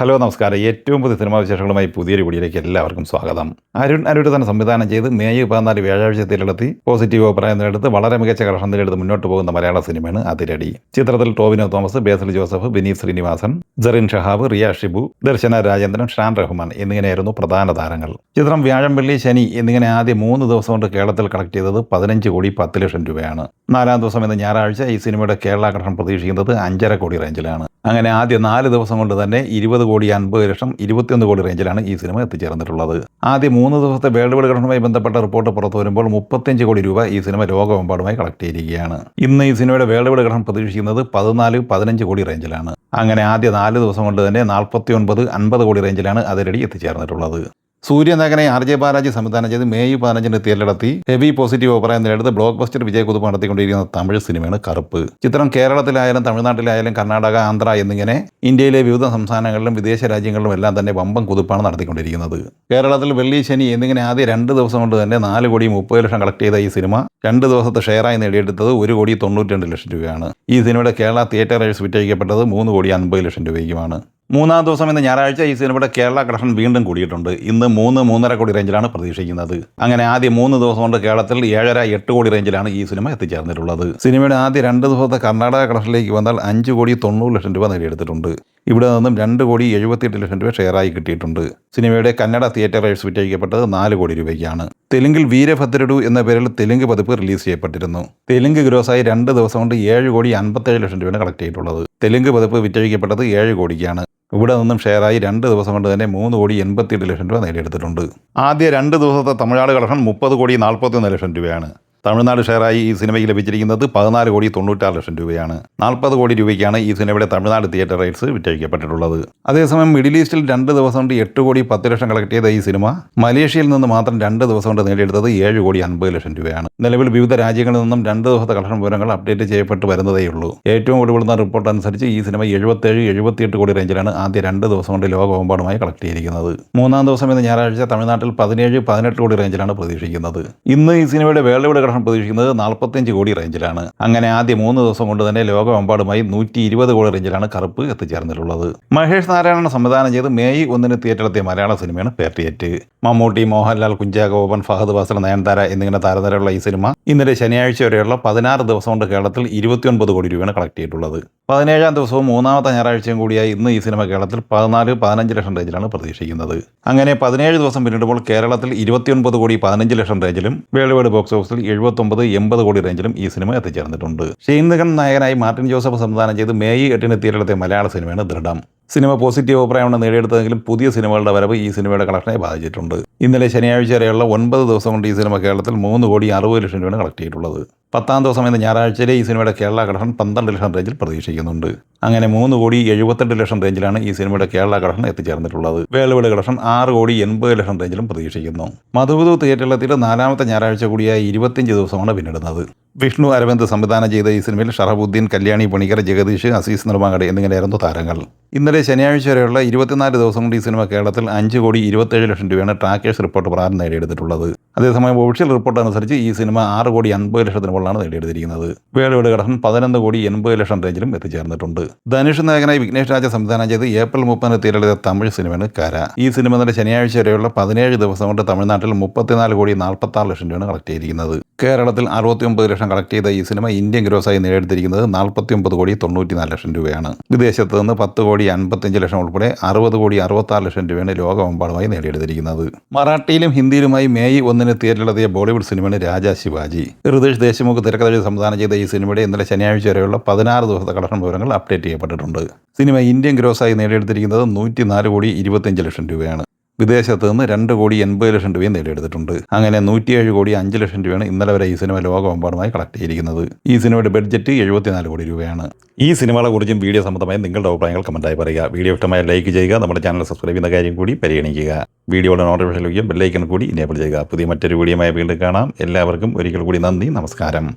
Hello നമസ്കാരം. ഏറ്റവും പുതിയ സിനിമാ വിശേഷങ്ങളുമായി പുതിയൊരു വീഡിയോയിലേക്ക് എല്ലാവർക്കും സ്വാഗതം. അരുൺ അരൂർ തന്നെ സംവിധാനം ചെയ്ത് മെയ് 14 വ്യാഴാഴ്ച തിരഞ്ഞെടുത്തി പോസിറ്റീവ് അഭിപ്രായം നേടുത്ത് വളരെ മികച്ച കളക്ഷൻ നേടുത്ത് മുന്നോട്ട് പോകുന്ന മലയാള സിനിമയാണ് അതിരടി. ചിത്രത്തിൽ ടോവിനോ തോമസ്, ബേസിൽ ജോസഫ്, വിനീത് ശ്രീനിവാസൻ, ജെറിൻ ഷഹാബ്, റിയ ഷിബു, ദർശന രാജേന്ദ്രൻ, ഷാൻ റഹ്മാൻ എന്നിങ്ങനെയായിരുന്നു പ്രധാന താരങ്ങൾ. ചിത്രം വ്യാഴം, വെള്ളി, ശനി എന്നിങ്ങനെ ആദ്യ 3 ദിവസം കൊണ്ട് കേരളത്തിൽ കളക്ട് ചെയ്തത് 15 കോടി 10 ലക്ഷം രൂപയാണ്. 4-ാം ദിവസം എന്ന ഞായറാഴ്ച ഈ സിനിമയുടെ കേരള കളക്ഷൻ പ്രതീക്ഷിക്കുന്നത് 5.5 കോടി റേഞ്ചിലാണ്. അങ്ങനെ ആദ്യ 4 ദിവസം കൊണ്ട് തന്നെ 20 കോടി 50 ലക്ഷം 21 കോടി റേഞ്ചിലാണ് ഈ സിനിമ എത്തിച്ചേർന്നിട്ടുള്ളത്. ആദ്യ 3 ദിവസത്തെ വേൾഡ് വൈഡ് കളക്ഷനുമായി ബന്ധപ്പെട്ട റിപ്പോർട്ട് പുറത്തു വരുമ്പോൾ 35 കോടി രൂപ ഈ സിനിമ ലോകമെമ്പാടുമായി കളക്ട് ചെയ്തിരിക്കുകയാണ്. ഇന്ന് ഈ സിനിമയുടെ വേൾഡ് വൈഡ് കളക്ഷൻ പ്രതീക്ഷിക്കുന്നത് 14-15 കോടി റേഞ്ചിലാണ്. അങ്ങനെ ആദ്യ 4 ദിവസം കൊണ്ട് തന്നെ 49-50 കോടി റേഞ്ചിലാണ് അതിരടി എത്തിച്ചേർന്നിട്ടുള്ളത്. സൂര്യനായകനെ RJ ബാലാജി സംവിധാനം ചെയ്ത് മെയ് 15 തിയേറ്ററിലെത്തി ഹെവി പോസിറ്റീവ് അഭിപ്രായം നേടുത്ത് ബ്ലോക്ക് ബസ്റ്റർ വിജയകുതുപ്പ് നടത്തിക്കൊണ്ടിരിക്കുന്ന തമിഴ് സിനിമയാണ് കറുപ്പ്. ചിത്രം കേരളത്തിലായാലും തമിഴ്നാട്ടിലായാലും കർണാടക, ആന്ധ്ര എന്നിങ്ങനെ ഇന്ത്യയിലെ വിവിധ സംസ്ഥാനങ്ങളിലും വിദേശ രാജ്യങ്ങളിലും എല്ലാം തന്നെ വമ്പൻ കുതിപ്പാണ് നടത്തിക്കൊണ്ടിരിക്കുന്നത്. കേരളത്തിൽ വെള്ളി, ശനി എന്നിങ്ങനെ ആദ്യ 2 ദിവസം കൊണ്ട് തന്നെ 4 കോടി 30 ലക്ഷം കളക്ട് ചെയ്ത ഈ സിനിമ 2 ദിവസത്തെ ഷെയറായി നേടിയെടുത്തത് 1 കോടി 92 ലക്ഷം രൂപയാണ്. ഈ സിനിമയുടെ കേരള തിയേറ്റർ റൈറ്റ്സ് വിറ്റഴിക്കപ്പെട്ടത് 3 കോടി 50 ലക്ഷം രൂപയ്ക്കുമാണ്. 3-ാം ദിവസം എന്ന ഞായറാഴ്ച ഈ സിനിമയുടെ കേരള കളക്ഷൻ വീണ്ടും കൂടിയിട്ടുണ്ട്. ഇന്ന് 3-3.5 കോടി റേഞ്ചിലാണ് പ്രതീക്ഷിക്കുന്നത്. അങ്ങനെ ആദ്യ 3 ദിവസം കൊണ്ട് കേരളത്തിൽ 7.5-8 കോടി റേഞ്ചിലാണ് ഈ സിനിമ എത്തിച്ചേർന്നിട്ടുള്ളത്. സിനിമയുടെ ആദ്യ 2 ദിവസത്തെ കർണാടക കളക്ഷനിലേക്ക് വന്നാൽ 5 കോടി 90 ലക്ഷം രൂപ നേടിയെടുത്തിട്ടുണ്ട്. ഇവിടെ നിന്നും 2 കോടി 78 ലക്ഷം രൂപ ഷെയറായി കിട്ടിയിട്ടുണ്ട്. സിനിമയുടെ കന്നഡ തിയേറ്റർ റൈറ്റ്സ് വിറ്റഴിക്കപ്പെട്ടത് 4 കോടി രൂപയ്ക്കാണ്. തെലുങ്കിൽ വീരഭദ്രഡു എന്ന പേരിൽ തെലുങ്ക് പതിപ്പ് റിലീസ് ചെയ്യപ്പെട്ടിരുന്നു. തെലുങ്ക് ഗ്രോസായി 2 ദിവസം കൊണ്ട് 7 കോടി 57 ലക്ഷം രൂപയാണ് കളക്ട് ചെയ്തിട്ടുള്ളത്. തെലുങ്ക് പതിപ്പ് വിറ്റഴിക്കപ്പെട്ടത് 7 കോടിക്കാണ്. ഇവിടെ നിന്നും ഷെയറായി 2 ദിവസം കൊണ്ട് തന്നെ 3 കോടി 88 ലക്ഷം രൂപ നേടിയെടുത്തിട്ടുണ്ട്. ആദ്യ 2 ദിവസത്തെ തമിഴ്നാട് കളക്ഷൻ 30 കോടി 41 ലക്ഷം രൂപയാണ്. തമിഴ്നാട് ഷെയറായി ഈ സിനിമയ്ക്ക് ലഭിച്ചിരിക്കുന്നത് 14 കോടി 96 ലക്ഷം രൂപയാണ്. 40 കോടി രൂപയ്ക്കാണ് ഈ സിനിമയുടെ തമിഴ്നാട് തിയേറ്റർ റൈറ്റ്സ് വിറ്റഴിക്കപ്പെട്ടിട്ടുള്ളത്. അതേസമയം മിഡിൽ ഈസ്റ്റിൽ 2 ദിവസം കൊണ്ട് 8 കോടി 10 ലക്ഷം കളക്ട് ചെയ്ത ഈ സിനിമ മലേഷ്യയിൽ നിന്ന് മാത്രം 2 ദിവസം കൊണ്ട് നേടിയെടുത്തത് 7 കോടി 50 ലക്ഷം രൂപയാണ്. നിലവിൽ വിവിധ രാജ്യങ്ങളിൽ നിന്നും 2 ദിവസത്തെ കളക്ഷൻ വിവരങ്ങൾ അപ്ഡേറ്റ് ചെയ്യപ്പെട്ട് വരുന്നതേയുള്ളൂ. ഏറ്റവും ഒടുവിലുള്ള റിപ്പോർട്ട് അനുസരിച്ച് ഈ സിനിമ 77-78 കോടി റേഞ്ചിലാണ് ആദ്യ 2 ദിവസം കൊണ്ട് ലോകമെമ്പാടുമായി കളക്ട് ചെയ്തിരിക്കുന്നത്. 3-ാം ദിവസം എന്ന ഞായറാഴ്ച തമിഴ്നാട്ടിൽ 17-18 കോടി റേഞ്ചിലാണ് പ്രതീക്ഷിക്കുന്നത്. ഇന്ന് ഈ സിനിമയുടെ വേൾഡ് വൈഡ് പ്രതീക്ഷിക്കുന്നത് 45 കോടി റേഞ്ചിലാണ്. അങ്ങനെ ആദ്യ 3 ദിവസം കൊണ്ട് തന്നെ ലോകമെമ്പാടുമായി 120 കോടി റേഞ്ചിലാണ് കറുപ്പ് എത്തിച്ചേർന്നിട്ടുള്ളത്. മഹേഷ് നാരായണൻ സംവിധാനം ചെയ്ത് മെയ് 1 തിയേറ്ററിലെത്തിയ മലയാള സിനിമയാണ് പേട്രിയറ്റ്. മമ്മൂട്ടി, മോഹൻലാൽ, കുഞ്ചാക്കോബൻ, ഫഹദ് ഫാസിൽ, നയൻതാര എന്നിങ്ങനെ താരനിരയുള്ള ഈ സിനിമ ഇന്നലെ ശനിയാഴ്ച വരെയുള്ള 16 ദിവസം കൊണ്ട് കേരളത്തിൽ 29 കോടി രൂപയാണ് കളക്ട് ചെയ്തിട്ടുള്ളത്. 17-ാം ദിവസവും 3-ാമത്തെ ഞായറാഴ്ചയും കൂടിയായി ഇന്ന് ഈ സിനിമ കേരളത്തിൽ 14-15 ലക്ഷം റേഞ്ചിലാണ് പ്രതീക്ഷിക്കുന്നത്. അങ്ങനെ 17 ദിവസം പിന്നിടുമ്പോൾ കേരളത്തിൽ 29 കോടി 15 ലക്ഷം റേഞ്ചിലും വേൾഡ് വൈഡ് ബോക്സ് ഓഫീസിൽ 79-80 കോടി റേഞ്ചിലും ഈ സിനിമ എത്തിച്ചേർന്നിട്ടുണ്ട്. ഷെയ്ൻ നിഗൻ നായകനായി മാർട്ടിൻ ജോസഫ് സംവിധാനം ചെയ്ത് മെയ് 8 തിയേറ്ററിലെത്തിയ മലയാള സിനിമയാണ് ദൃഢം. സിനിമ പോസിറ്റീവ് അഭിപ്രായമാണ് നേടിയെടുത്തതെങ്കിലും പുതിയ സിനിമകളുടെ വരവ് ഈ സിനിമയുടെ കളക്ഷനെ ബാധിച്ചിട്ടുണ്ട്. ഇന്നലെ ശനിയാഴ്ച വരെയുള്ള 9 ദിവസം കൊണ്ട് ഈ സിനിമ കേരളത്തിൽ 3 കോടി 60 ലക്ഷം രൂപയാണ് കളക്ട് ചെയ്തിട്ടുള്ളത്. 10-ാം ദിവസം എന്ന ഞായറാഴ്ചയിലെ ഈ സിനിമയുടെ കേരള കളക്ഷൻ 12 ലക്ഷം റേഞ്ചിൽ പ്രതീക്ഷിക്കുന്നുണ്ട്. അങ്ങനെ 3 കോടി 78 ലക്ഷം റേഞ്ചിലാണ് ഈ സിനിമയുടെ കേരള കളക്ഷൻ എത്തിച്ചേർന്നിട്ടുള്ളത്. വേൾഡ് വൈഡ് കളക്ഷൻ 6 കോടി 80 ലക്ഷം റേഞ്ചിലും പ്രതീക്ഷിക്കുന്നു. മധുവിധു തിയേറ്ററിലെത്തിയിട്ട് 4-ാമത്തെ ഞായറാഴ്ച കൂടിയായി 25 ദിവസമാണ് പിന്നിടുന്നത്. വിഷ്ണു അരവിന്ദ് സംവിധാനം ചെയ്ത ഈ സിനിമയിൽ ഷറഫുദ്ദീൻ, കല്യാണി പണിക്കർ, ജഗദീഷ്, അസീസ് നെടുമാങ്ങാട് എന്നിങ്ങനെയായിരുന്നു താരങ്ങൾ. ഇന്നലെ ശനിയാഴ്ച വരെയുള്ള 24 ദിവസം കൊണ്ട് ഈ സിനിമ കേരളത്തിൽ 5 കോടി 27 ലക്ഷം രൂപയാണ് ട്രാക്കേഴ്സ് റിപ്പോർട്ട് പ്രകാരം നേടിയെടുത്തിട്ടുള്ളത്. അതേസമയം ഒഫീഷ്യൽ റിപ്പോർട്ട് അനുസരിച്ച് ഈ സിനിമ 6 കോടി 50 ലക്ഷത്തിന് മുകളിലാണ് നേടിയെടുത്തിരിക്കുന്നത്. വേൾഡ് വൈഡ് കളക്ഷൻ 11 കോടി 80 ലക്ഷം റേഞ്ചിലും എത്തിച്ചേർന്നിട്ടുണ്ട്. ധനുഷ് നായകനായി വിഘ്നേഷ് രാജ സംവിധാനം ചെയ്ത് ഏപ്രിൽ 30 തിയേറ്ററിലെത്തിയ തമിഴ് സിനിമയാണ് കര. ഈ സിനിമ ഇന്നലെ ശനിയാഴ്ച വരെയുള്ള 17 ദിവസം കൊണ്ട് തമിഴ്നാട്ടിൽ 34 കോടി 46 ലക്ഷം രൂപയാണ് കളക്ട് ചെയ്തിരിക്കുന്നത്. കേരളത്തിൽ 69 ലക്ഷം കളക്ട് ചെയ്ത ഈ സിനിമ ഇന്ത്യൻ ഗ്രോസായി നേടിയെടുത്തിരിക്കുന്നത് 49 കോടി 94 ലക്ഷം രൂപയാണ്. വിദേശത്ത് നിന്ന് 10 കോടി 55 ലക്ഷം ഉൾപ്പെടെ 60 കോടി 66 ലക്ഷം രൂപയാണ് ലോകമെമ്പാടുമായി നേടിയെടുത്തിരിക്കുന്നത്. മറാഠിയിലും ഹിന്ദിയിലുമായി മെയ് 1 തിയേറ്ററിലെത്തിയ ബോളിവുഡ് സിനിമയാണ് രാജാ ശിവാജി. ഹൃദേശ് ദേശ്മുഖ് തിരക്കഥ സംവിധാനം ചെയ്ത ഈ സിനിമയുടെ ഇന്നലെ ശനിയാഴ്ച വരെയുള്ള 16 ദിവസത്തെ കളക്ഷൻ വിവരങ്ങൾ അപ്ഡേറ്റ് ചെയ്യപ്പെട്ടിട്ടുണ്ട്. സിനിമ ഇന്ത്യൻ ഗ്രോസായി നേടിയെടുത്തിരിക്കുന്നത് 104 കോടി 25 ലക്ഷം രൂപയാണ്. വിദേശത്ത് നിന്ന് 2 കോടി 80 ലക്ഷം രൂപയും നേടിയെടുത്തിട്ടുണ്ട്. അങ്ങനെ 107 കോടി 5 ലക്ഷം രൂപയാണ് ഇന്നലെ വരെ ഈ സിനിമ ലോകമെമ്പാടുമായി കളക്ട് ചെയ്തിരിക്കുന്നത്. ഈ സിനിമയുടെ ബഡ്ജറ്റ് 74 കോടി രൂപയാണ്. ഈ സിനിമകളെക്കുറിച്ചും വീഡിയോ സംബന്ധമായി നിങ്ങളുടെ അഭിപ്രായങ്ങൾ കമൻറ്റായി പറയുക. വീഡിയോ ഇഷ്ടമായ ലൈക്ക് ചെയ്യുക. നമ്മുടെ ചാനൽ സബ്സ്ക്രൈബ് ചെയ്യുന്ന കാര്യം കൂടി പരിഗണിക്കുക. വീഡിയോയുടെ നോട്ടിഫിക്കേഷൻ ലഭിക്കും. ബെല്ലൈക്കൺ കൂടി എനേബിൾ ചെയ്യുക. പുതിയ മറ്റൊരു വീഡിയോയുമായി വീണ്ടും കാണാം. എല്ലാവർക്കും ഒരിക്കൽ കൂടി നന്ദി, നമസ്കാരം.